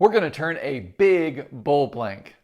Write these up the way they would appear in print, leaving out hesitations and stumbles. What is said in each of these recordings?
We're going to turn a big bull blank.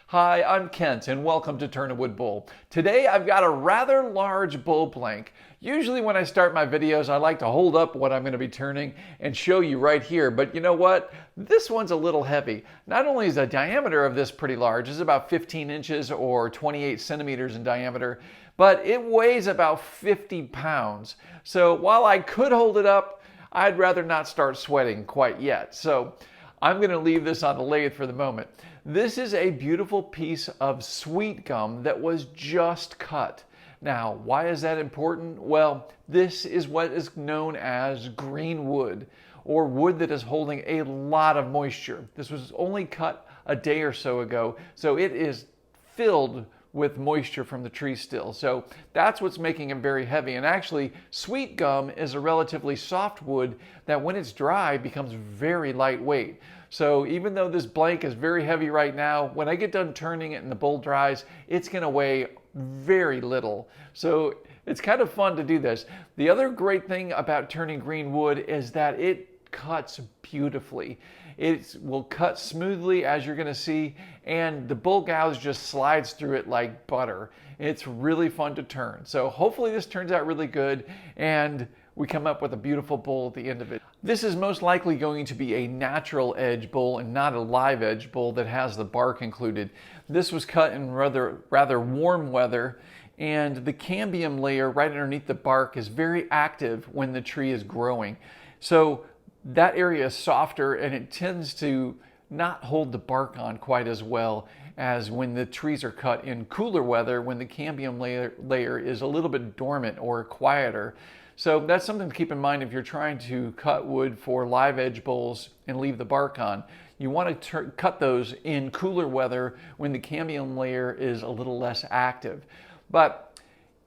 Hi, I'm Kent and welcome to Turn a Wood Bull. Today I've got a rather large bull plank. Usually when I start my videos I like to hold up what I'm going to be turning and show you right here, but you know what? This one's a little heavy. Not only is the diameter of this pretty large, it's about 15 inches or 28 centimeters in diameter, but it weighs about 50 pounds. So while I could hold it up, I'd rather not start sweating quite yet. So I'm going to leave this on the lathe for the moment. This is a beautiful piece of sweet gum that was just cut. Now, why is that important? Well, this is what is known as green wood, or wood that is holding a lot of moisture. This was only cut a day or so ago, so it is filled with moisture from the tree still. So that's what's making it very heavy. And actually, sweet gum is a relatively soft wood that when it's dry becomes very lightweight. So even though this blank is very heavy right now, when I get done turning it and the bull dries, it's gonna weigh very little. So it's kind of fun to do this. The other great thing about turning green wood is that it cuts beautifully. It will cut smoothly, as you're gonna see, and the bull gouge just slides through it like butter. It's really fun to turn. So hopefully this turns out really good and we come up with a beautiful bull at the end of it. This is most likely going to be a natural edge bull and not a live edge bull that has the bark included. This was cut in rather warm weather, and the cambium layer right underneath the bark is very active when the tree is growing. So that area is softer and it tends to not hold the bark on quite as well as when the trees are cut in cooler weather, when the cambium layer is a little bit dormant or quieter. So that's something to keep in mind if you're trying to cut wood for live edge bowls and leave the bark on. You want to cut those in cooler weather when the cambium layer is a little less active. But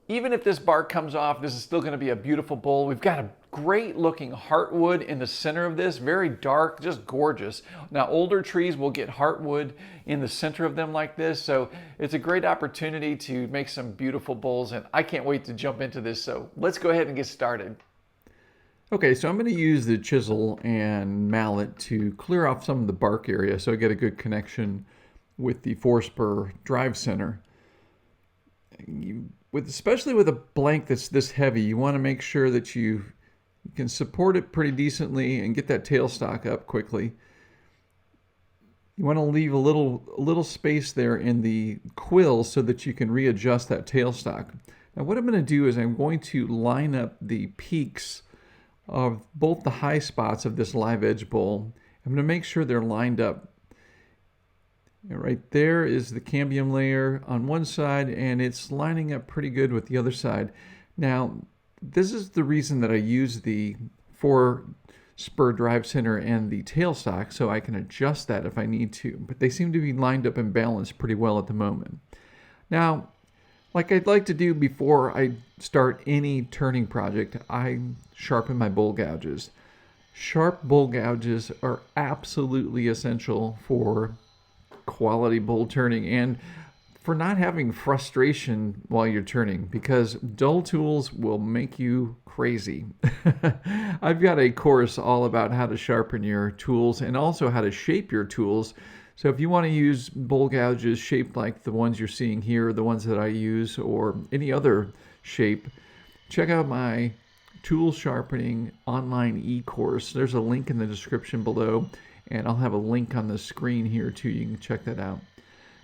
even if this bark comes off, this is still going to be a beautiful bowl. We've got a great looking heartwood in the center of this, very dark, just gorgeous. Now older trees will get heartwood in the center of them like this, so it's a great opportunity to make some beautiful bowls, and I can't wait to jump into this, so let's go ahead and get started. Okay, so I'm going to use the chisel and mallet to clear off some of the bark area so I get a good connection with the 4-spur drive center. Especially with a blank that's this heavy, you want to make sure that you can support it pretty decently and get that tailstock up quickly. You want to leave a little space there in the quill so that you can readjust that tailstock. Now what I'm going to do is I'm going to line up the peaks of both the high spots of this live edge bowl. I'm going to make sure they're lined up. And right there is the cambium layer on one side, and it's lining up pretty good with the other side. Now, this is the reason that I use the 4-spur drive center and the tailstock, so I can adjust that if I need to. But they seem to be lined up and balanced pretty well at the moment. Now, like I'd like to do before I start any turning project, I sharpen my bull gouges. Sharp bull gouges are absolutely essential for quality bull turning and for not having frustration while you're turning, because dull tools will make you crazy. I've got a course all about how to sharpen your tools and also how to shape your tools. So if you want to use bull gouges shaped like the ones you're seeing here, the ones that I use, or any other shape, check out my tool sharpening online e-course. There's a link in the description below, and I'll have a link on the screen here too. You can check that out.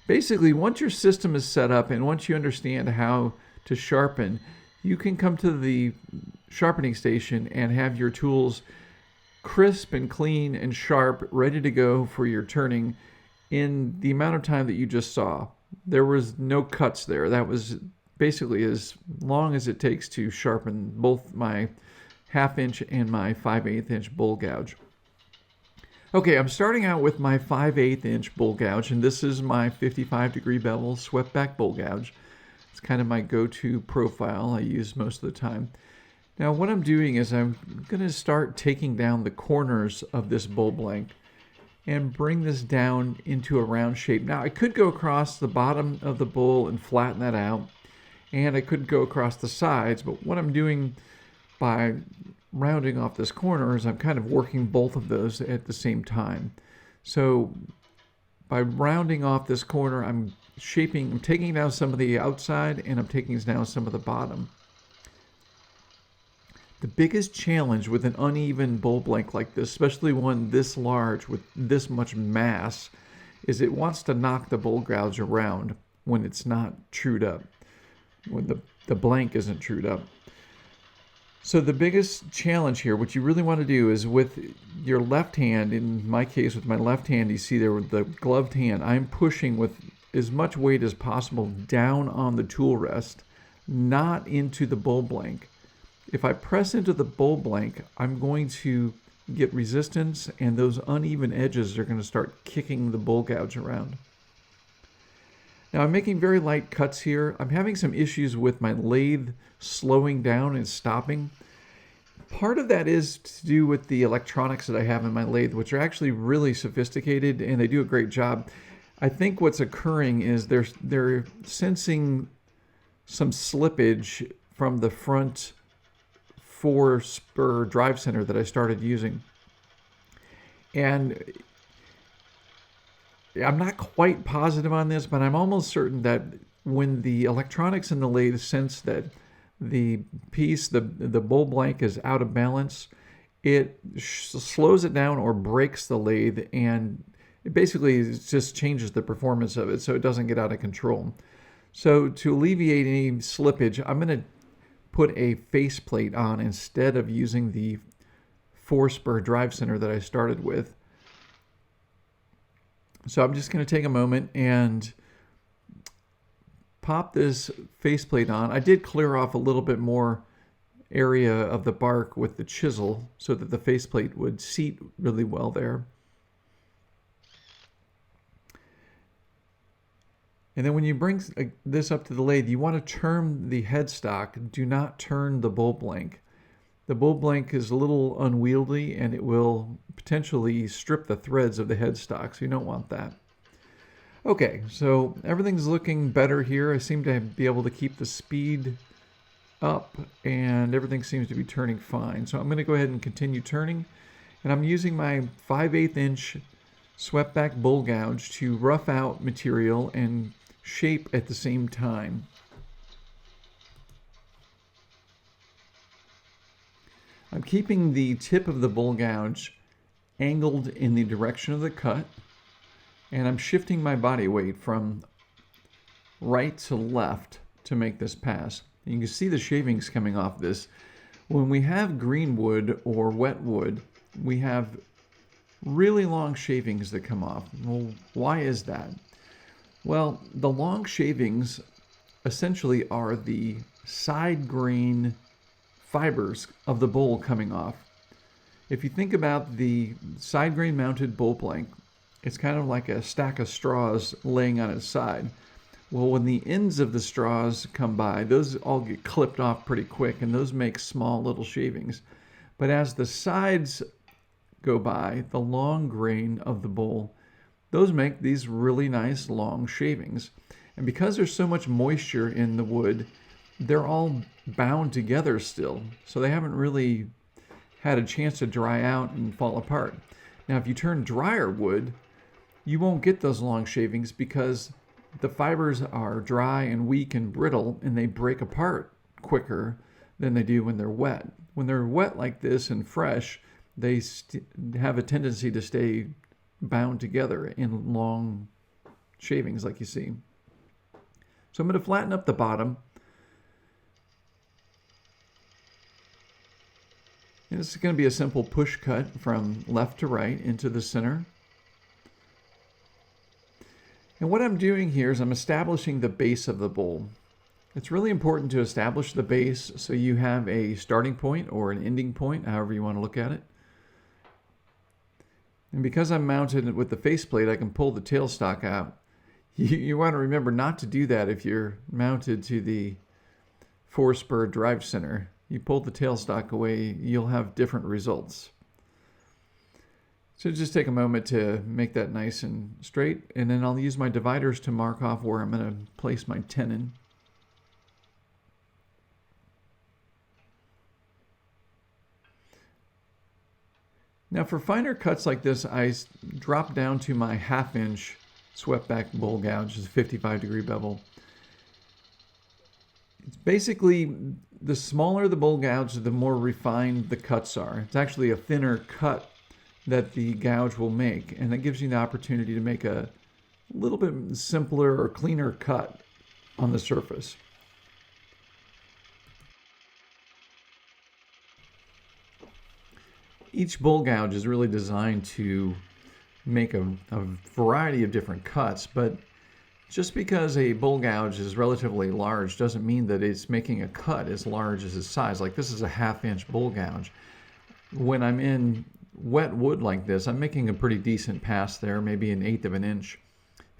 Basically, once your system is set up and once you understand how to sharpen, you can come to the sharpening station and have your tools crisp and clean and sharp, ready to go for your turning in the amount of time that you just saw. There was no cuts there. That was basically as long as it takes to sharpen both my 1/2 inch and my 5/8 inch bull gouge. Okay, I'm starting out with my 5/8 inch bull gouge, and this is my 55-degree bevel swept back bull gouge. It's kind of my go-to profile I use most of the time. Now what I'm doing is I'm going to start taking down the corners of this bull blank and bring this down into a round shape. Now I could go across the bottom of the bull and flatten that out, and I couldn't go across the sides. But what I'm doing by rounding off this corner is I'm kind of working both of those at the same time. So by rounding off this corner, I'm taking down some of the outside and I'm taking down some of the bottom. The biggest challenge with an uneven bowl blank like this, especially one this large with this much mass, is it wants to knock the bowl gouge around when it's not trued up, when the blank isn't trued up. So the biggest challenge here, what you really want to do is with your left hand, in my case with my left hand, you see there with the gloved hand, I'm pushing with as much weight as possible down on the tool rest, not into the bowl blank. If I press into the bowl blank, I'm going to get resistance and those uneven edges are going to start kicking the bowl gouge around. Now I'm making very light cuts here. I'm having some issues with my lathe slowing down and stopping. Part of that is to do with the electronics that I have in my lathe, which are actually really sophisticated and they do a great job. I think what's occurring is they're sensing some slippage from the front 4-spur drive center that I started using. And I'm not quite positive on this, but I'm almost certain that when the electronics in the lathe sense that the piece, the bowl blank is out of balance, it slows it down or breaks the lathe, and it basically just changes the performance of it so it doesn't get out of control. So to alleviate any slippage, I'm going to put a faceplate on instead of using the 4-spur drive center that I started with. So I'm just going to take a moment and pop this faceplate on. I did clear off a little bit more area of the bark with the chisel so that the faceplate would seat really well there. And then when you bring this up to the lathe, you want to turn the headstock. Do not turn the bowl blank. The bowl blank is a little unwieldy and it will potentially strip the threads of the headstock, so you don't want that. Okay, so everything's looking better here. I seem to be able to keep the speed up and everything seems to be turning fine. So I'm going to go ahead and continue turning, and I'm using my 5/8 inch swept back bowl gouge to rough out material and shape at the same time. I'm keeping the tip of the bowl gouge angled in the direction of the cut, and I'm shifting my body weight from right to left to make this pass. You can see the shavings coming off this. When we have green wood or wet wood, we have really long shavings that come off. Well, why is that? Well, the long shavings essentially are the side grain fibers of the bowl coming off. If you think about the side grain mounted bowl blank, it's kind of like a stack of straws laying on its side. Well, when the ends of the straws come by, those all get clipped off pretty quick, and those make small little shavings. But as the sides go by, the long grain of the bowl, those make these really nice long shavings. And because there's so much moisture in the wood, they're all bound together still. So they haven't really had a chance to dry out and fall apart. Now, if you turn drier wood, you won't get those long shavings because the fibers are dry and weak and brittle, and they break apart quicker than they do when they're wet. When they're wet like this and fresh, they have a tendency to stay bound together in long shavings like you see. So I'm going to flatten up the bottom. And this is going to be a simple push cut from left to right into the center. And what I'm doing here is I'm establishing the base of the bowl. It's really important to establish the base so you have a starting point or an ending point, however you want to look at it. And because I'm mounted with the faceplate, I can pull the tailstock out. You want to remember not to do that if you're mounted to the 4-spur drive center. You pull the tailstock away, you'll have different results. So just take a moment to make that nice and straight, and then I'll use my dividers to mark off where I'm going to place my tenon. Now for finer cuts like this, I drop down to my 1/2 inch swept back bowl gouge, is a 55-degree bevel. It's basically, the smaller the bowl gouge, the more refined the cuts are. It's actually a thinner cut that the gouge will make, and that gives you the opportunity to make a little bit simpler or cleaner cut on the surface. Each bowl gouge is really designed to make a variety of different cuts, but just because a bowl gouge is relatively large doesn't mean that it's making a cut as large as its size. Like this is a 1/2 inch bowl gouge. When I'm in wet wood like this, I'm making a pretty decent pass there, maybe 1/8 of an inch.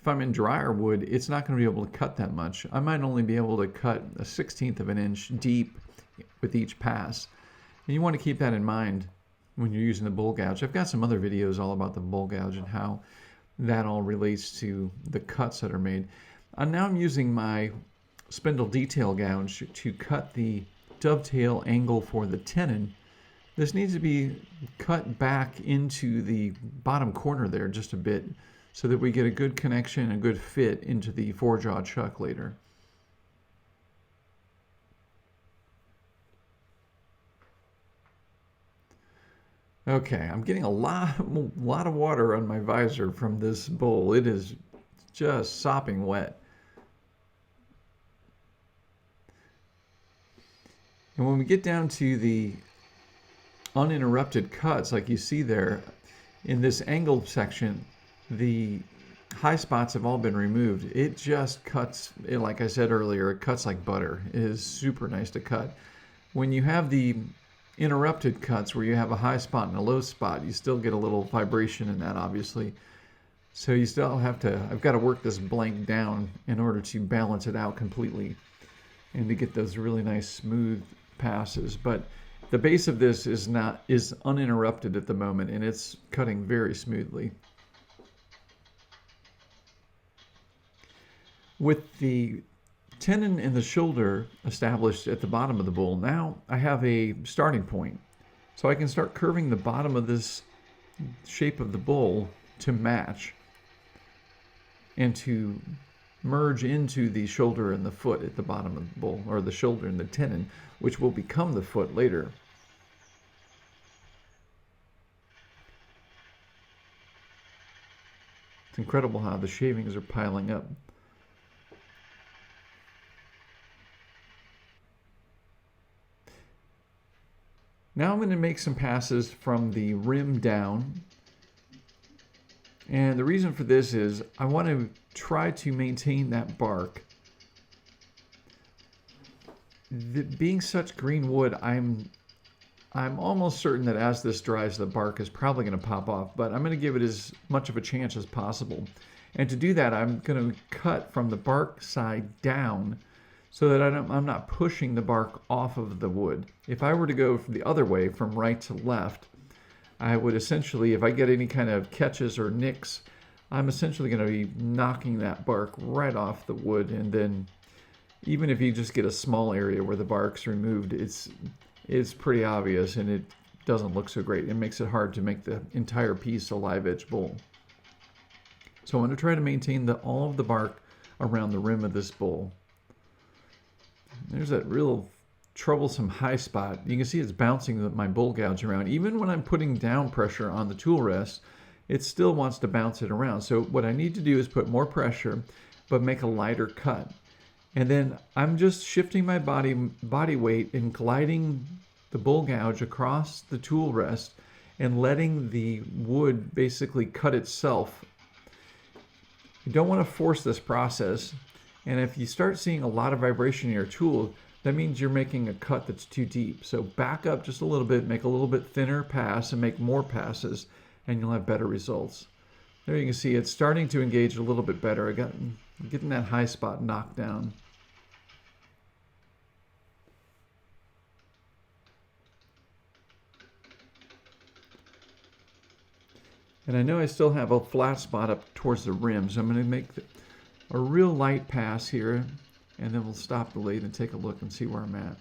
If I'm in drier wood, it's not going to be able to cut that much. I might only be able to cut a 1/16 of an inch deep with each pass. And you want to keep that in mind when you're using the bowl gouge. I've got some other videos all about the bowl gouge and how that all relates to the cuts that are made. Now I'm using my spindle detail gouge to cut the dovetail angle for the tenon. This needs to be cut back into the bottom corner there just a bit so that we get a good connection, a good fit into the four-jaw chuck later. Okay, I'm getting a lot of water on my visor from this bowl. It is just sopping wet. And when we get down to the uninterrupted cuts, like you see there, in this angled section, the high spots have all been removed. It just cuts, like I said earlier, it cuts like butter. It is super nice to cut. When you have the interrupted cuts where you have a high spot and a low spot, you still get a little vibration in that, obviously. So you still have to, I've got to work this blank down in order to balance it out completely and to get those really nice smooth passes. But the base of this is uninterrupted at the moment, and it's cutting very smoothly. With the tenon and the shoulder established at the bottom of the bowl, now I have a starting point. So I can start curving the bottom of this shape of the bowl to match and to merge into the shoulder and the foot at the bottom of the bowl, or the shoulder and the tenon, which will become the foot later. It's incredible how the shavings are piling up. Now I'm going to make some passes from the rim down. And the reason for this is I want to try to maintain that bark. Being such green wood, I'm almost certain that as this dries, the bark is probably going to pop off, but I'm going to give it as much of a chance as possible. And to do that, I'm going to cut from the bark side down so that I'm not pushing the bark off of the wood. If I were to go the other way, from right to left, I would essentially, if I get any kind of catches or nicks, I'm essentially going to be knocking that bark right off the wood. And then even if you just get a small area where the bark's removed, it's pretty obvious and it doesn't look so great. It makes it hard to make the entire piece a live edge bowl. So I'm going to try to maintain all of the bark around the rim of this bowl. There's that real troublesome high spot. You can see it's bouncing my bowl gouge around. Even when I'm putting down pressure on the tool rest, it still wants to bounce it around. So what I need to do is put more pressure, but make a lighter cut. And then I'm just shifting my body weight and gliding the bowl gouge across the tool rest and letting the wood basically cut itself. You don't want to force this process. And if you start seeing a lot of vibration in your tool, that means you're making a cut that's too deep. So back up just a little bit, make a little bit thinner pass and make more passes, and you'll have better results. There you can see it's starting to engage a little bit better. I'm getting that high spot knocked down. And I know I still have a flat spot up towards the rim, so I'm going to make a real light pass here, and then we'll stop the lathe and take a look and see where I'm at.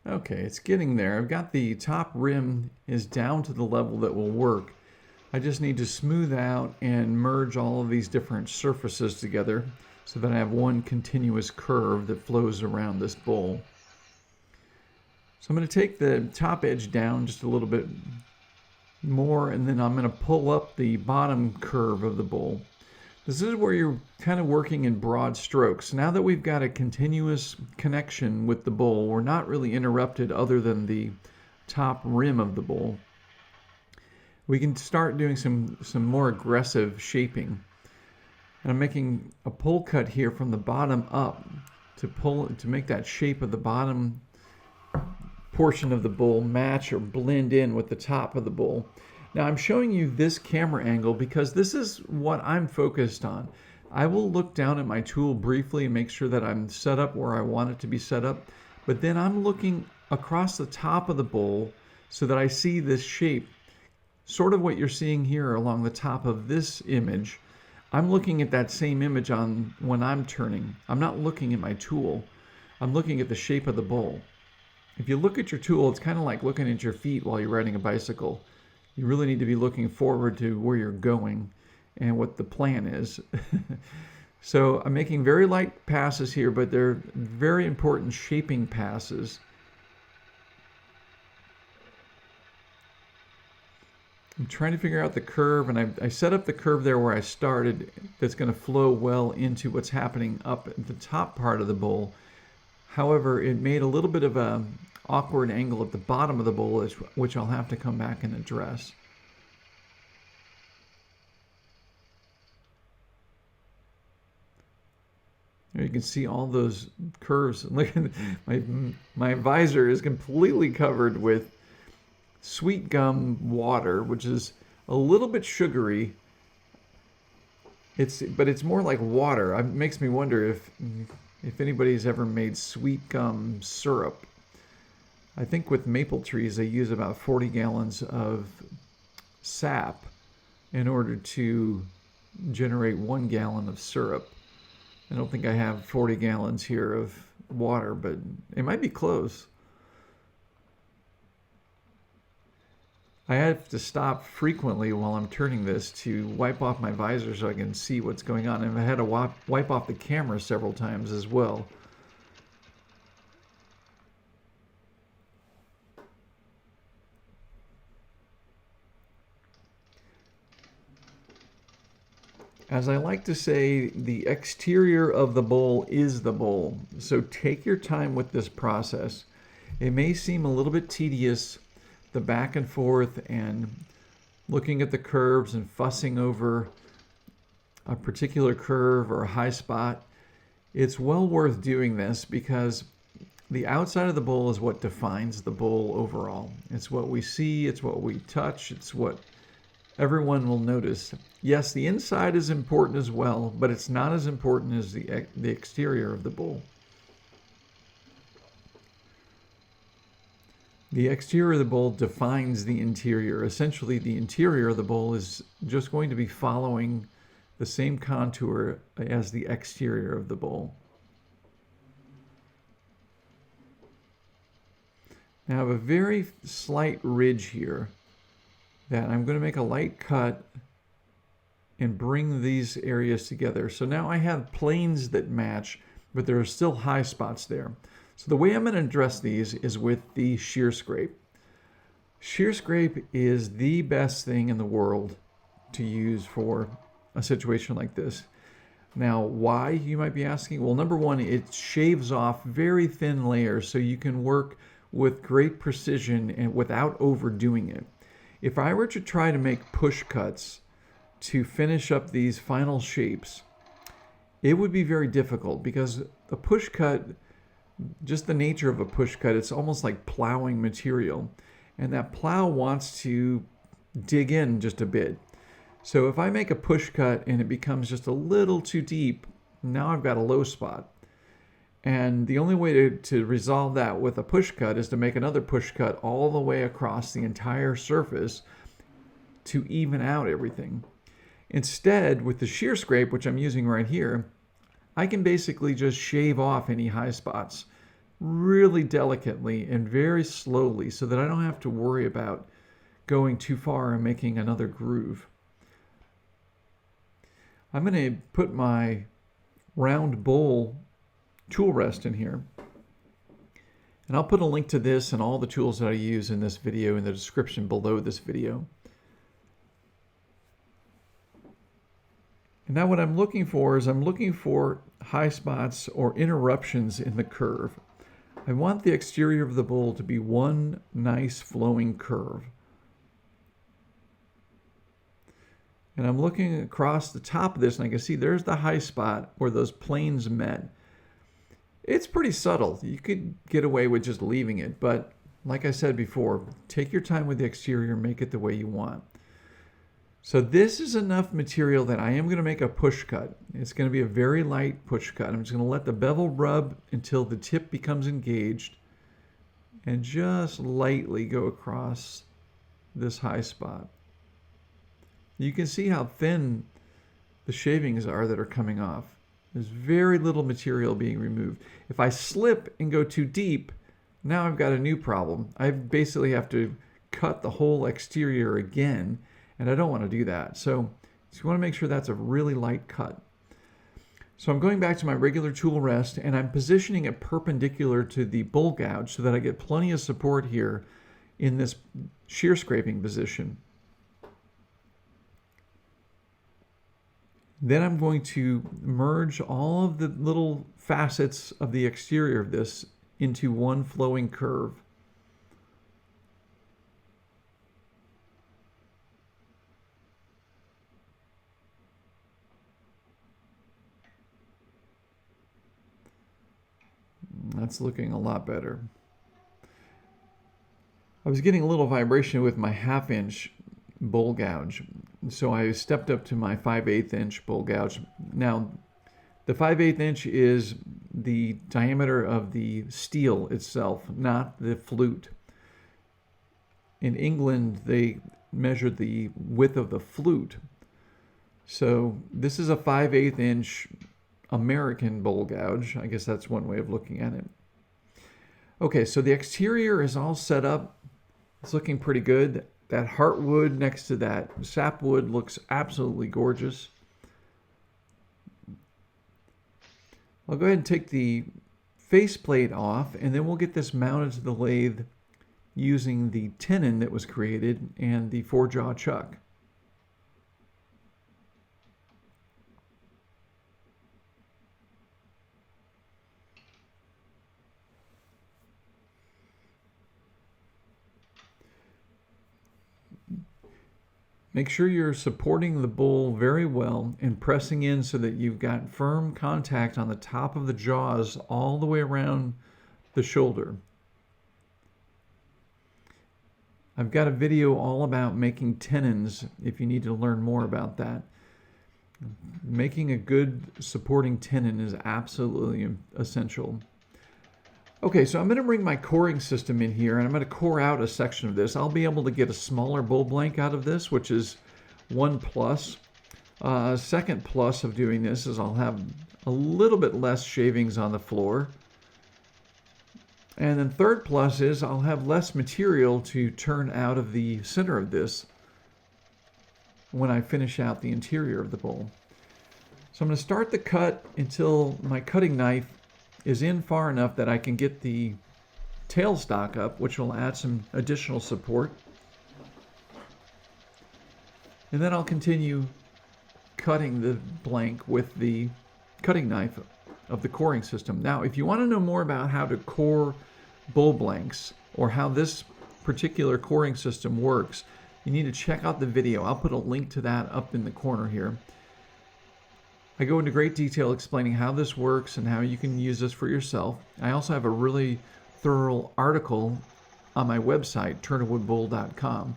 Okay, it's getting there. I've got the top rim is down to the level that will work. I just need to smooth out and merge all of these different surfaces together so that I have one continuous curve that flows around this bowl. So I'm going to take the top edge down just a little bit more, and then I'm going to pull up the bottom curve of the bowl. This is where you're kind of working in broad strokes. Now that we've got a continuous connection with the bowl, we're not really interrupted other than the top rim of the bowl. We can start doing some more aggressive shaping. And I'm making a pull cut here from the bottom up to make that shape of the bottom portion of the bowl match or blend in with the top of the bowl. Now I'm showing you this camera angle because this is what I'm focused on. I will look down at my tool briefly and make sure that I'm set up where I want it to be set up, but then I'm looking across the top of the bowl so that I see this shape, sort of what you're seeing here along the top of this image. I'm looking at that same image on when I'm turning. I'm not looking at my tool. I'm looking at the shape of the bowl. If you look at your tool, it's kind of like looking at your feet while you're riding a bicycle. You really need to be looking forward to where you're going and what the plan is. So I'm making very light passes here, but they're very important shaping passes. I'm trying to figure out the curve, and I set up the curve there where I started that's going to flow well into what's happening up at the top part of the bowl. However, it made a little bit of a awkward angle at the bottom of the bowl, which I'll have to come back and address. There you can see all those curves. Look at my visor is completely covered with sweet gum water, which is a little bit sugary. But it's more like water. It makes me wonder if anybody's ever made sweet gum syrup. I think with maple trees, they use about 40 gallons of sap in order to generate 1 gallon of syrup. I don't think I have 40 gallons here of water, but it might be close. I have to stop frequently while I'm turning this to wipe off my visor so I can see what's going on. And I had to wipe off the camera several times as well. As I like to say, the exterior of the bowl is the bowl. So take your time with this process. It may seem a little bit tedious, the back and forth and looking at the curves and fussing over a particular curve or a high spot. It's well worth doing this because the outside of the bowl is what defines the bowl overall. It's what we see, it's what we touch, it's what everyone will notice. Yes, the inside is important as well, but it's not as important as the exterior of the bowl. The exterior of the bowl defines the interior. Essentially, the interior of the bowl is just going to be following the same contour as the exterior of the bowl. Now I have a very slight ridge here that I'm going to make a light cut and bring these areas together. So now I have planes that match, but there are still high spots there. So the way I'm going to address these is with the shear scrape. Shear scrape is the best thing in the world to use for a situation like this. Now, why, you might be asking? Well, number one, it shaves off very thin layers so you can work with great precision and without overdoing it. If I were to try to make push cuts to finish up these final shapes, it would be very difficult because a push cut, just the nature of a push cut, it's almost like plowing material. And that plow wants to dig in just a bit. So if I make a push cut and it becomes just a little too deep, now I've got a low spot. And the only way to resolve that with a push cut is to make another push cut all the way across the entire surface to even out everything. Instead, with the shear scrape, which I'm using right here, I can basically just shave off any high spots really delicately and very slowly so that I don't have to worry about going too far and making another groove. I'm going to put my round bowl tool rest in here. And I'll put a link to this and all the tools that I use in this video in the description below this video. And now what I'm looking for is I'm looking for high spots or interruptions in the curve. I want the exterior of the bowl to be one nice flowing curve. And I'm looking across the top of this and I can see there's the high spot where those planes met. It's pretty subtle. You could get away with just leaving it, but like I said before, take your time with the exterior, make it the way you want. So this is enough material that I am going to make a push cut. It's going to be a very light push cut. I'm just going to let the bevel rub until the tip becomes engaged and just lightly go across this high spot. You can see how thin the shavings are that are coming off. There's very little material being removed. If I slip and go too deep, now I've got a new problem. I basically have to cut the whole exterior again, and I don't want to do that. So you want to make sure that's a really light cut. So I'm going back to my regular tool rest, and I'm positioning it perpendicular to the bowl gouge so that I get plenty of support here in this shear scraping position. Then I'm going to merge all of the little facets of the exterior of this into one flowing curve. That's looking a lot better. I was getting a little vibration with my 1/2 inch bowl gouge. So I stepped up to my 5/8 inch bowl gouge. Now, the 5/8 inch is the diameter of the steel itself, not the flute. In England, they measured the width of the flute. So this is a 5/8 inch American bowl gouge. I guess that's one way of looking at it. Okay, so the exterior is all set up. It's looking pretty good. That heartwood next to that sapwood looks absolutely gorgeous. I'll go ahead and take the faceplate off, and then we'll get this mounted to the lathe using the tenon that was created and the 4-jaw chuck. Make sure you're supporting the bowl very well and pressing in so that you've got firm contact on the top of the jaws all the way around the shoulder. I've got a video all about making tenons if you need to learn more about that. Making a good supporting tenon is absolutely essential. Okay, so I'm going to bring my coring system in here, and I'm going to core out a section of this. I'll be able to get a smaller bowl blank out of this, which is 1 plus. Second plus of doing this is I'll have a little bit less shavings on the floor. And then third plus is I'll have less material to turn out of the center of this when I finish out the interior of the bowl. So I'm going to start the cut until my cutting knife is in far enough that I can get the tailstock up, which will add some additional support. And then I'll continue cutting the blank with the cutting knife of the coring system. Now, if you want to know more about how to core bowl blanks or how this particular coring system works, you need to check out the video. I'll put a link to that up in the corner here. I go into great detail explaining how this works and how you can use this for yourself. I also have a really thorough article on my website, turnawoodbowl.com.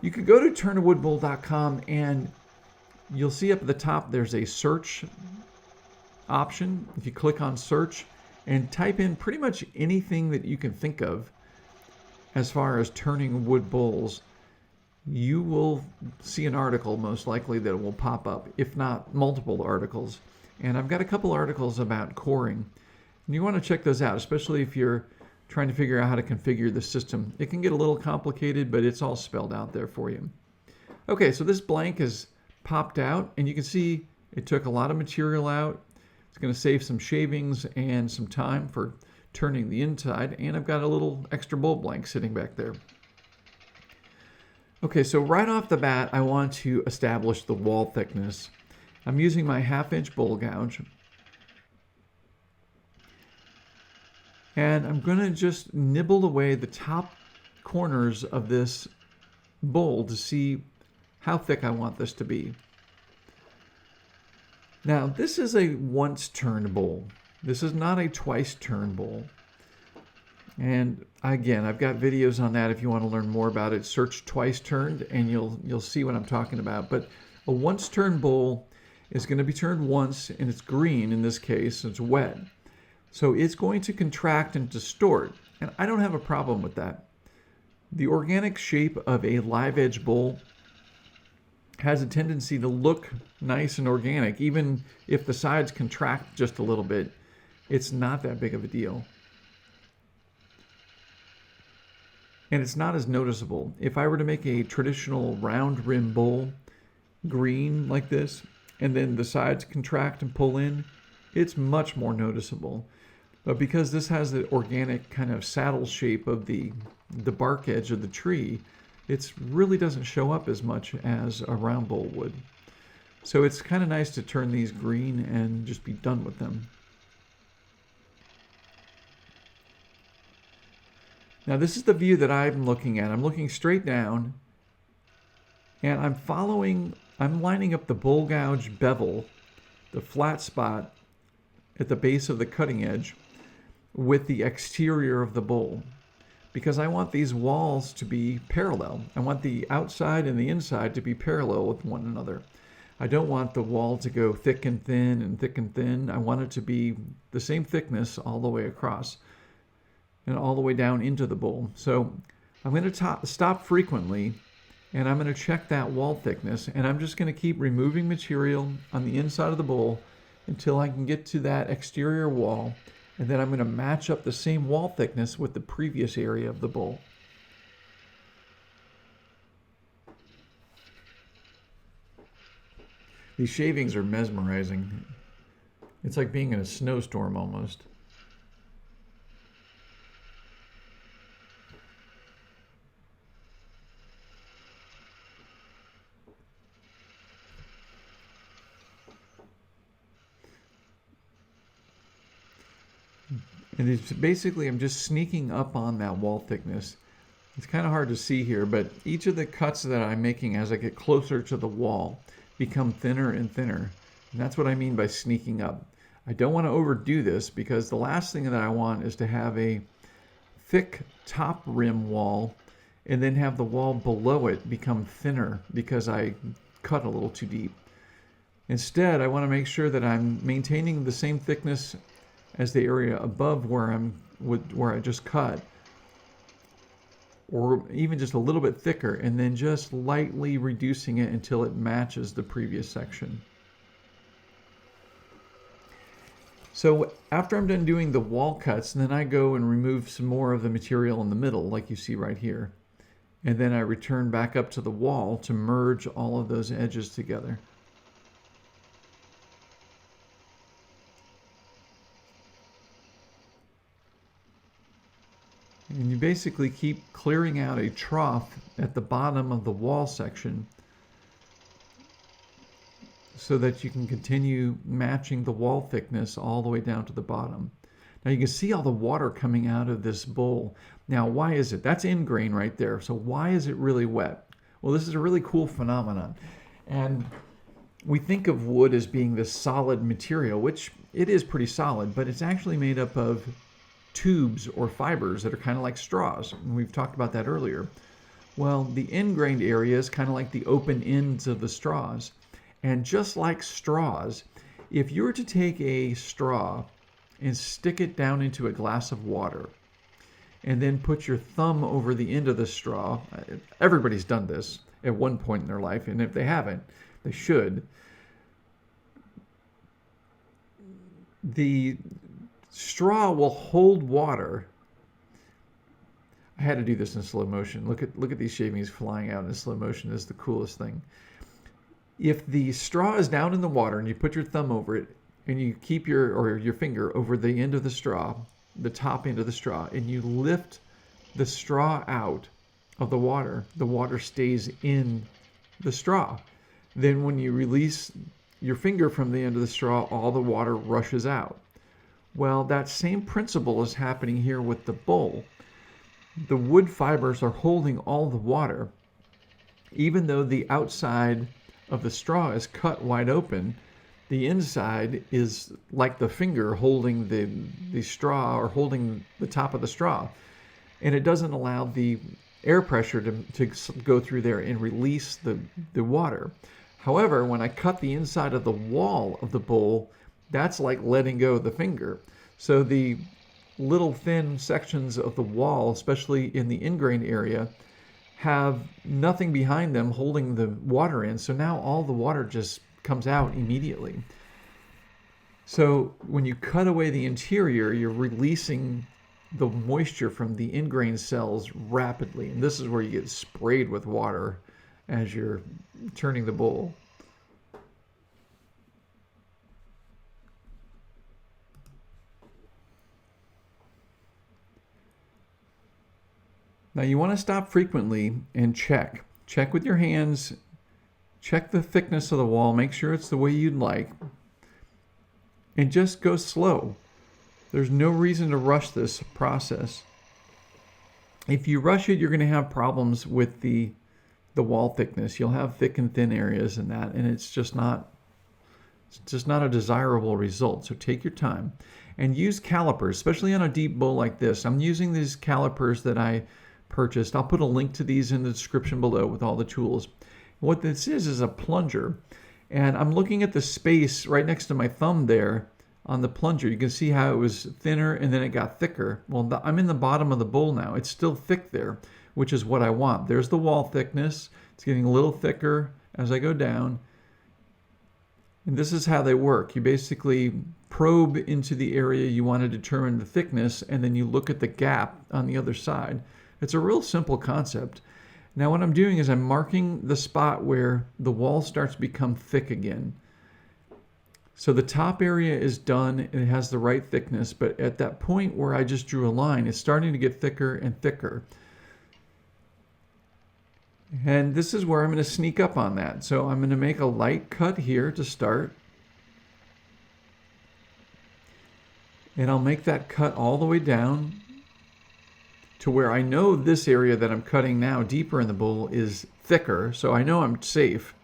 You can go to turnawoodbowl.com and you'll see up at the top there's a search option. If you click on search and type in pretty much anything that you can think of as far as turning wood bowls, you will see an article most likely that will pop up, if not multiple articles. And I've got a couple articles about coring. And you want to check those out, especially if you're trying to figure out how to configure the system. It can get a little complicated, but it's all spelled out there for you. Okay, so this blank is popped out, and you can see it took a lot of material out. It's going to save some shavings and some time for turning the inside, and I've got a little extra bowl blank sitting back there. Okay, so right off the bat, I want to establish the wall thickness. I'm using my 1/2-inch bowl gouge. And I'm going to just nibble away the top corners of this bowl to see how thick I want this to be. Now, this is a once-turned bowl. This is not a twice-turned bowl. And again, I've got videos on that if you want to learn more about it. Search twice-turned and you'll see what I'm talking about. But a once-turned bowl is going to be turned once, and it's green in this case, it's wet. So it's going to contract and distort, and I don't have a problem with that. The organic shape of a live edge bowl has a tendency to look nice and organic. Even if the sides contract just a little bit, it's not that big of a deal. And it's not as noticeable. If I were to make a traditional round rim bowl, green like this, and then the sides contract and pull in, it's much more noticeable. But because this has the organic kind of saddle shape of the bark edge of the tree, it really doesn't show up as much as a round bowl would. So it's kind of nice to turn these green and just be done with them. Now this is the view that I'm looking at. I'm looking straight down, and I'm lining up the bowl gouge bevel, the flat spot at the base of the cutting edge, with the exterior of the bowl, because I want these walls to be parallel. I want the outside and the inside to be parallel with one another. I don't want the wall to go thick and thin and thick and thin. I want it to be the same thickness all the way across and all the way down into the bowl. So I'm going to stop frequently, and I'm going to check that wall thickness, and I'm just going to keep removing material on the inside of the bowl until I can get to that exterior wall, and then I'm going to match up the same wall thickness with the previous area of the bowl. These shavings are mesmerizing. It's like being in a snowstorm almost. And it's basically, I'm just sneaking up on that wall thickness. It's kind of hard to see here, but each of the cuts that I'm making as I get closer to the wall become thinner and thinner. And that's what I mean by sneaking up. I don't want to overdo this, because the last thing that I want is to have a thick top rim wall and then have the wall below it become thinner because I cut a little too deep. Instead, I want to make sure that I'm maintaining the same thickness as the area above where I just cut, or even just a little bit thicker, and then just lightly reducing it until it matches the previous section. So after I'm done doing the wall cuts, then I go and remove some more of the material in the middle, like you see right here. And then I return back up to the wall to merge all of those edges together. And you basically keep clearing out a trough at the bottom of the wall section so that you can continue matching the wall thickness all the way down to the bottom. Now you can see all the water coming out of this bowl. Now why is it? That's in grain right there. So why is it really wet? Well, this is a really cool phenomenon. And we think of wood as being this solid material, which it is pretty solid, but it's actually made up of tubes or fibers that are kind of like straws. And we've talked about that earlier. Well, the ingrained area is kind of like the open ends of the straws. And just like straws, if you were to take a straw and stick it down into a glass of water and then put your thumb over the end of the straw, everybody's done this at one point in their life, and if they haven't, they should. The straw will hold water. I had to do this in slow motion. Look at these shavings flying out in slow motion. This is the coolest thing. If the straw is down in the water and you put your thumb over it and you keep your finger over the end of the straw, the top end of the straw, and you lift the straw out of the water stays in the straw. Then when you release your finger from the end of the straw, all the water rushes out. Well, that same principle is happening here with the bowl. The wood fibers are holding all the water. Even though the outside of the straw is cut wide open, the inside is like the finger holding the straw or holding the top of the straw. And it doesn't allow the air pressure to go through there and release the water. However, when I cut the inside of the wall of the bowl, that's like letting go of the finger. So the little thin sections of the wall, especially in the ingrain area, have nothing behind them holding the water in. So now all the water just comes out immediately. So when you cut away the interior, you're releasing the moisture from the ingrain cells rapidly. And this is where you get sprayed with water as you're turning the bowl. Now you want to stop frequently and check. Check with your hands. Check the thickness of the wall. Make sure it's the way you'd like. And just go slow. There's no reason to rush this process. If you rush it, you're going to have problems with the wall thickness. You'll have thick and thin areas in that, and it's just not a desirable result. So take your time and use calipers, especially on a deep bowl like this. I'm using these calipers that I purchased. I'll put a link to these in the description below with all the tools. What this is a plunger, and I'm looking at the space right next to my thumb there on the plunger. You can see how it was thinner and then it got thicker. Well, I'm in the bottom of the bowl now. It's still thick there, which is what I want. There's the wall thickness. It's getting a little thicker as I go down. And this is how they work. You basically probe into the area you want to determine the thickness, and then you look at the gap on the other side. It's a real simple concept. Now what I'm doing is I'm marking the spot where the wall starts to become thick again. So the top area is done and it has the right thickness, but at that point where I just drew a line, it's starting to get thicker and thicker. And this is where I'm going to sneak up on that. So I'm going to make a light cut here to start. And I'll make that cut all the way down to where I know this area that I'm cutting now deeper in the bowl is thicker, so I know I'm safe.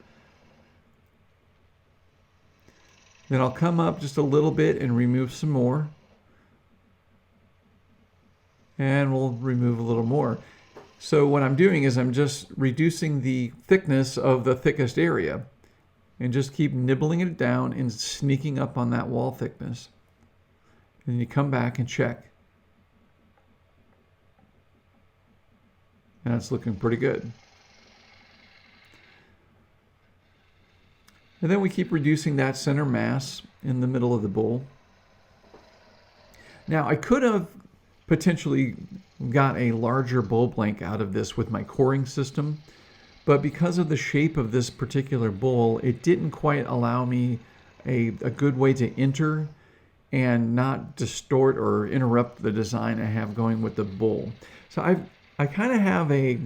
Then I'll come up just a little bit and remove some more. And we'll remove a little more. So what I'm doing is I'm just reducing the thickness of the thickest area and just keep nibbling it down and sneaking up on that wall thickness. And you come back and check. And it's looking pretty good. And then we keep reducing that center mass in the middle of the bowl. Now I could have potentially got a larger bowl blank out of this with my coring system, but because of the shape of this particular bowl, it didn't quite allow me a good way to enter and not distort or interrupt the design I have going with the bowl. So I kind of have a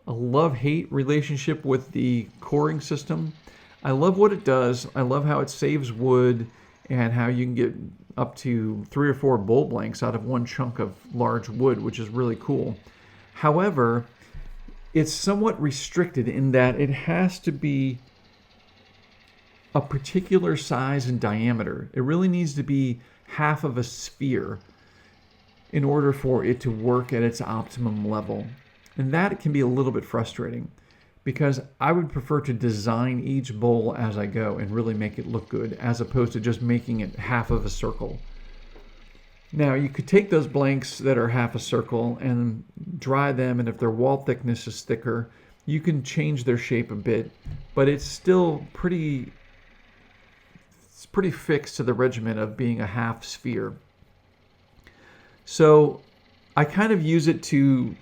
love-hate relationship with the coring system. I love what it does. I love how it saves wood and how you can get up to 3 or 4 bowl blanks out of one chunk of large wood, which is really cool. However, it's somewhat restricted in that it has to be a particular size and diameter. It really needs to be half of a sphere in order for it to work at its optimum level. And that can be a little bit frustrating because I would prefer to design each bowl as I go and really make it look good as opposed to just making it half of a circle. Now you could take those blanks that are half a circle and dry them, and if their wall thickness is thicker, you can change their shape a bit, but it's still pretty it's pretty fixed to the regimen of being a half sphere. So I kind of use it to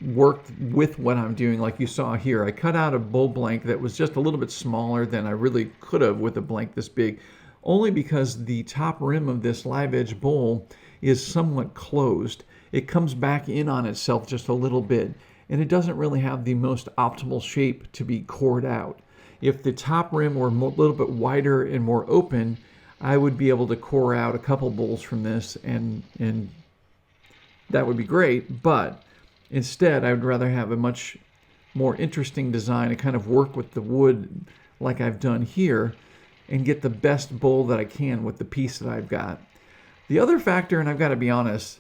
work with what I'm doing, like you saw here. I cut out a bowl blank that was just a little bit smaller than I really could have with a blank this big, only because the top rim of this live edge bowl is somewhat closed. It comes back in on itself just a little bit, and it doesn't really have the most optimal shape to be cored out. If the top rim were a little bit wider and more open, I would be able to core out a couple bowls from this, and that would be great, but instead I would rather have a much more interesting design and kind of work with the wood like I've done here and get the best bowl that I can with the piece that I've got. The other factor, and I've got to be honest,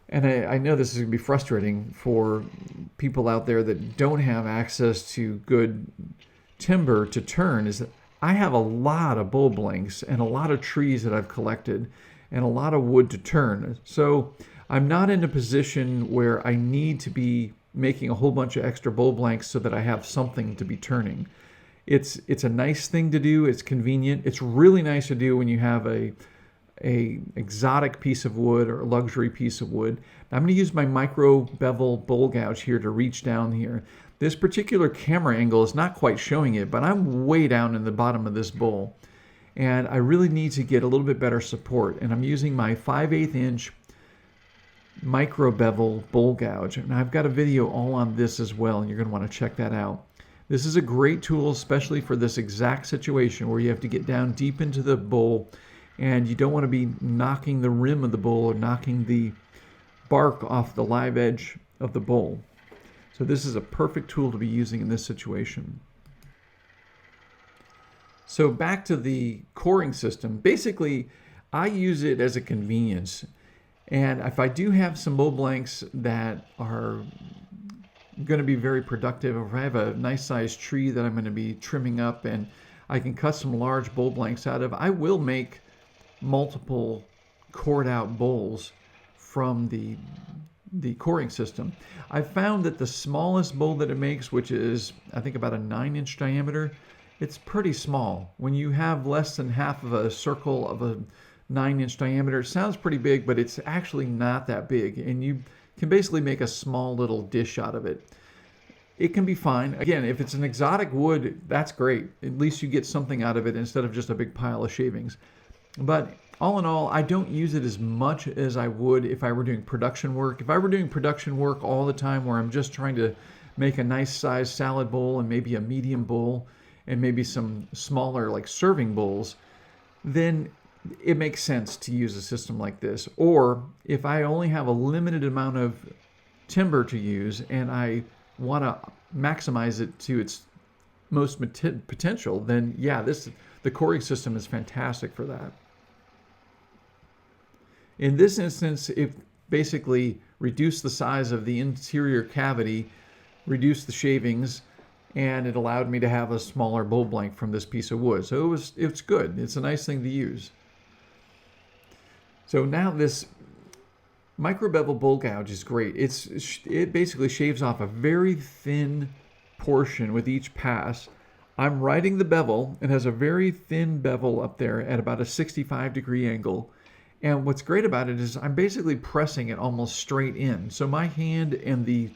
and I know this is going to be frustrating for people out there that don't have access to good timber to turn, is that I have a lot of bowl blanks and a lot of trees that I've collected and a lot of wood to turn. So I'm not in a position where I need to be making a whole bunch of extra bowl blanks so that I have something to be turning. It's a nice thing to do. It's convenient. It's really nice to do when you have a exotic piece of wood or a luxury piece of wood. I'm going to use my micro bevel bowl gouge here to reach down here. This particular camera angle is not quite showing it, but I'm way down in the bottom of this bowl, and I really need to get a little bit better support, and I'm using my 5/8 inch micro bevel bowl gouge, and I've got a video all on this as well, and you're going to want to check that out. This is a great tool, especially for this exact situation where you have to get down deep into the bowl and you don't want to be knocking the rim of the bowl or knocking the bark off the live edge of the bowl. So this is a perfect tool to be using in this situation. So back to the coring system. Basically, I use it as a convenience. And if I do have some bowl blanks that are going to be very productive, or if I have a nice sized tree that I'm going to be trimming up and I can cut some large bowl blanks out of, I will make multiple cored out bowls from the coring system. I've found that the smallest bowl that it makes, which is I think about a 9-inch diameter, it's pretty small. When you have less than half of a circle of a 9-inch diameter, it sounds pretty big, but it's actually not that big, and you can basically make a small little dish out of it. It can be fine. Again, if it's an exotic wood, that's great. At least you get something out of it instead of just a big pile of shavings. But all in all, I don't use it as much as I would if I were doing production work. If I were doing production work all the time where I'm just trying to make a nice sized salad bowl and maybe a medium bowl and maybe some smaller like serving bowls, then it makes sense to use a system like this. Or if I only have a limited amount of timber to use and I want to maximize it to its most potential, then yeah, the coring system is fantastic for that. In this instance, it basically reduced the size of the interior cavity, reduced the shavings, and it allowed me to have a smaller bowl blank from this piece of wood. So it's good. It's a nice thing to use. So now this micro bevel bowl gouge is great. It basically shaves off a very thin portion with each pass. I'm riding the bevel. It has a very thin bevel up there at about a 65-degree angle. And what's great about it is I'm basically pressing it almost straight in. So my hand and the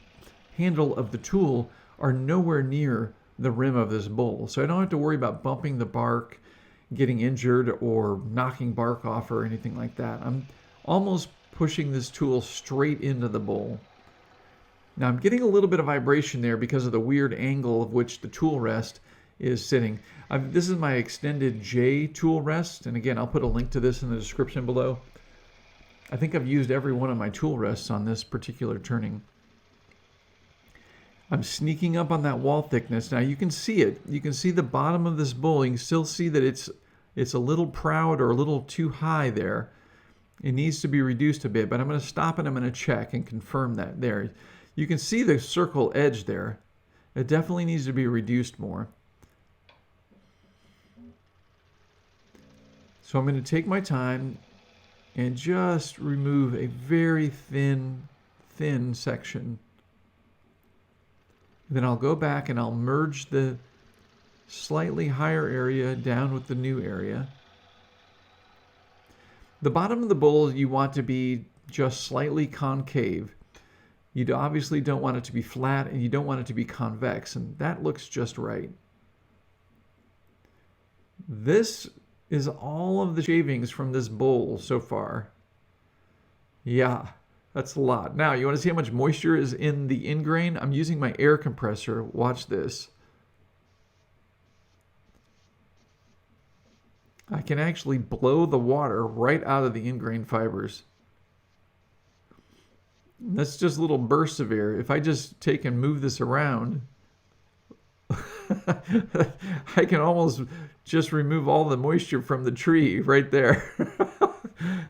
handle of the tool are nowhere near the rim of this bowl. So I don't have to worry about bumping the bark, getting injured, or knocking bark off or anything like that. I'm almost pushing this tool straight into the bowl. Now I'm getting a little bit of vibration there because of the weird angle of which the tool rest is sitting. This is my extended J tool rest, and again, I'll put a link to this in the description below. I think I've used every one of my tool rests on this particular turning. I'm sneaking up on that wall thickness. Now you can see it. You can see the bottom of this bowl. You can still see that it's a little proud or a little too high there. It needs to be reduced a bit, but I'm going to stop and I'm going to check and confirm that there. You can see the circle edge there. It definitely needs to be reduced more. So I'm going to take my time and just remove a very thin section. Then I'll go back and I'll merge the slightly higher area down with the new area. The bottom of the bowl you want to be just slightly concave. You obviously don't want it to be flat, and you don't want it to be convex, and that looks just right. This is all of the shavings from this bowl so far. Yeah, that's a lot. Now, you want to see how much moisture is in the end grain? I'm using my air compressor. Watch this. I can actually blow the water right out of the end grain fibers. That's just little bursts of air. If I just take and move this around, I can almost just remove all the moisture from the tree right there.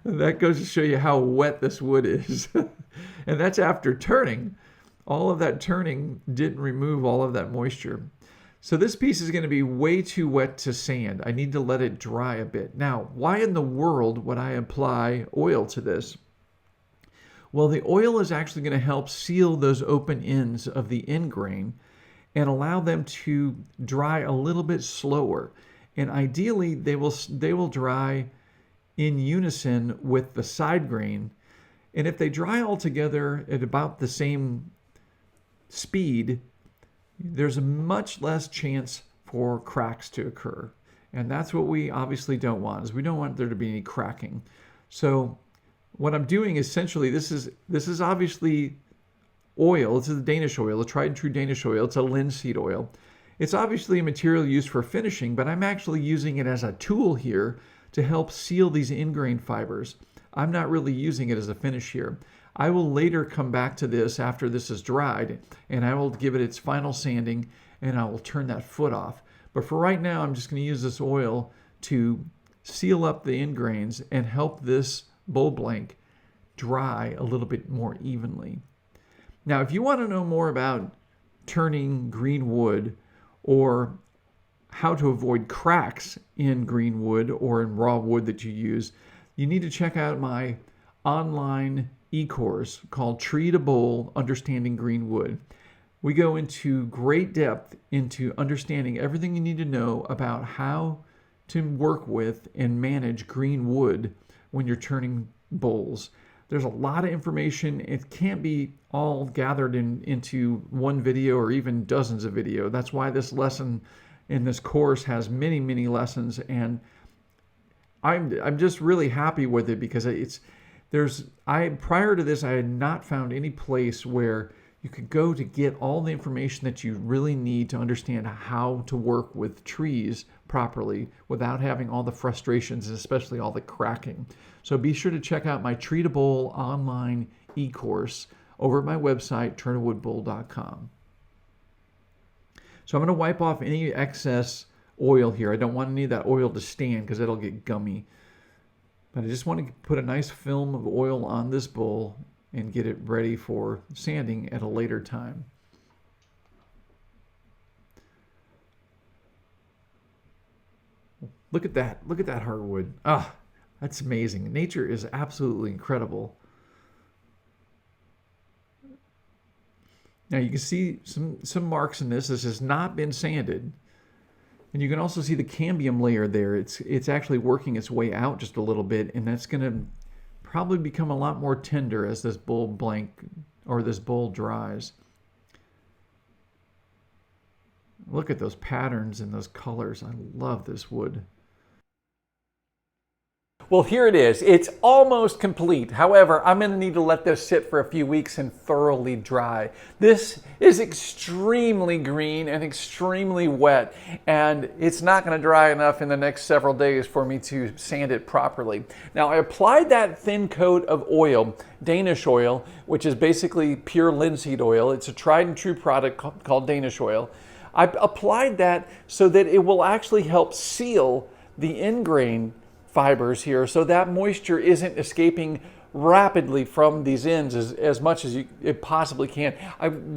That goes to show you how wet this wood is. And that's after turning. All of that turning didn't remove all of that moisture. So this piece is going to be way too wet to sand. I need to let it dry a bit. Now, why in the world would I apply oil to this? Well, the oil is actually going to help seal those open ends of the end grain and allow them to dry a little bit slower. And ideally, they will dry in unison with the side grain. And if they dry all together at about the same speed, there's a much less chance for cracks to occur. And that's what we obviously don't want, is we don't want there to be any cracking. So what I'm doing essentially, this is obviously oil. This is the Danish oil, a tried and true Danish oil. It's a linseed oil. It's obviously a material used for finishing, but I'm actually using it as a tool here to help seal these end grain fibers. I'm not really using it as a finish here. I will later come back to this after this is dried, and I will give it its final sanding, and I will turn that foot off. But for right now, I'm just going to use this oil to seal up the end grains and help this bowl blank dry a little bit more evenly. Now, if you want to know more about turning green wood or how to avoid cracks in green wood or in raw wood that you use, you need to check out my online e-course called Tree to Bowl, Understanding Green Wood. We go into great depth into understanding everything you need to know about how to work with and manage green wood when you're turning bowls. There's a lot of information. It can't be all gathered into one video or even dozens of videos. That's why this lesson in this course has many, many lessons, and I'm just really happy with it because prior to this, I had not found any place where you could go to get all the information that you really need to understand how to work with trees properly without having all the frustrations, especially all the cracking. So be sure to check out my Tree to Bowl online e-course over at my website, turnawoodbowl.com. So I'm going to wipe off any excess oil here. I don't want any of that oil to stand because it'll get gummy. But I just want to put a nice film of oil on this bowl and get it ready for sanding at a later time. Look at that. Look at that hardwood. Ah, that's amazing. Nature is absolutely incredible. Now you can see some marks in this. This has not been sanded. And you can also see the cambium layer there. It's actually working its way out just a little bit, and that's going to probably become a lot more tender as this bowl dries. Look at those patterns and those colors. I love this wood. Well, here it is. It's almost complete. However, I'm going to need to let this sit for a few weeks and thoroughly dry. This is extremely green and extremely wet, and it's not going to dry enough in the next several days for me to sand it properly. Now, I applied that thin coat of oil, Danish oil, which is basically pure linseed oil. It's a tried and true product called Danish oil. I applied that so that it will actually help seal the end grain fibers here, so that moisture isn't escaping rapidly from these ends as much as it possibly can.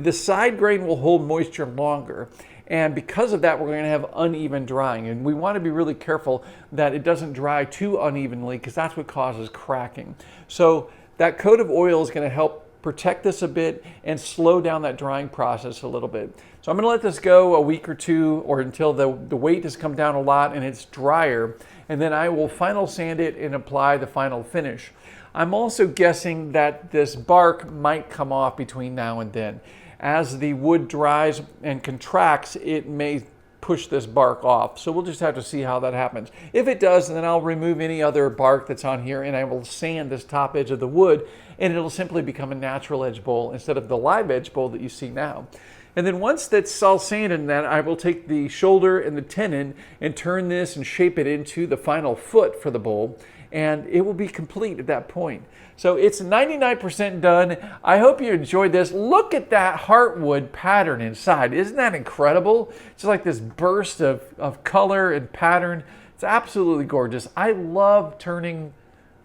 The side grain will hold moisture longer, and because of that, we're going to have uneven drying, and we want to be really careful that it doesn't dry too unevenly because that's what causes cracking. So that coat of oil is going to help protect this a bit, and slow down that drying process a little bit. So I'm going to let this go a week or two, or until the weight has come down a lot and it's drier, and then I will final sand it and apply the final finish. I'm also guessing that this bark might come off between now and then. As the wood dries and contracts, it may push this bark off. So we'll just have to see how that happens. If it does, then I'll remove any other bark that's on here and I will sand this top edge of the wood, and it'll simply become a natural edge bowl instead of the live edge bowl that you see now. And then once that's all sanded and that, I will take the shoulder and the tenon and turn this and shape it into the final foot for the bowl, and it will be complete at that point. So it's 99% done. I hope you enjoyed this. Look at that heartwood pattern inside. Isn't that incredible? It's like this burst of color and pattern. It's absolutely gorgeous. I love turning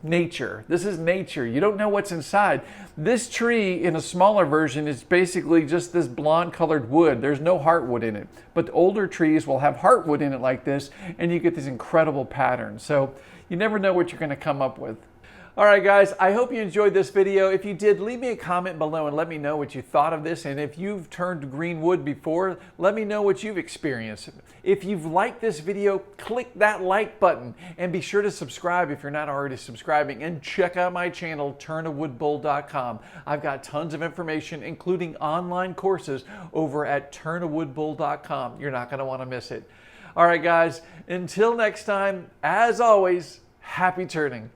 nature. This is nature. You don't know what's inside. This tree in a smaller version is basically just this blonde colored wood. There's no heartwood in it. But older trees will have heartwood in it like this, and you get these incredible patterns. So you never know what you're going to come up with. All right, guys, I hope you enjoyed this video. If you did, leave me a comment below and let me know what you thought of this. And if you've turned green wood before, let me know what you've experienced. If you've liked this video, click that like button and be sure to subscribe if you're not already subscribing, and check out my channel, turnawoodbull.com. I've got tons of information, including online courses over at turnawoodbull.com. You're not going to want to miss it. All right, guys, until next time, as always, happy turning.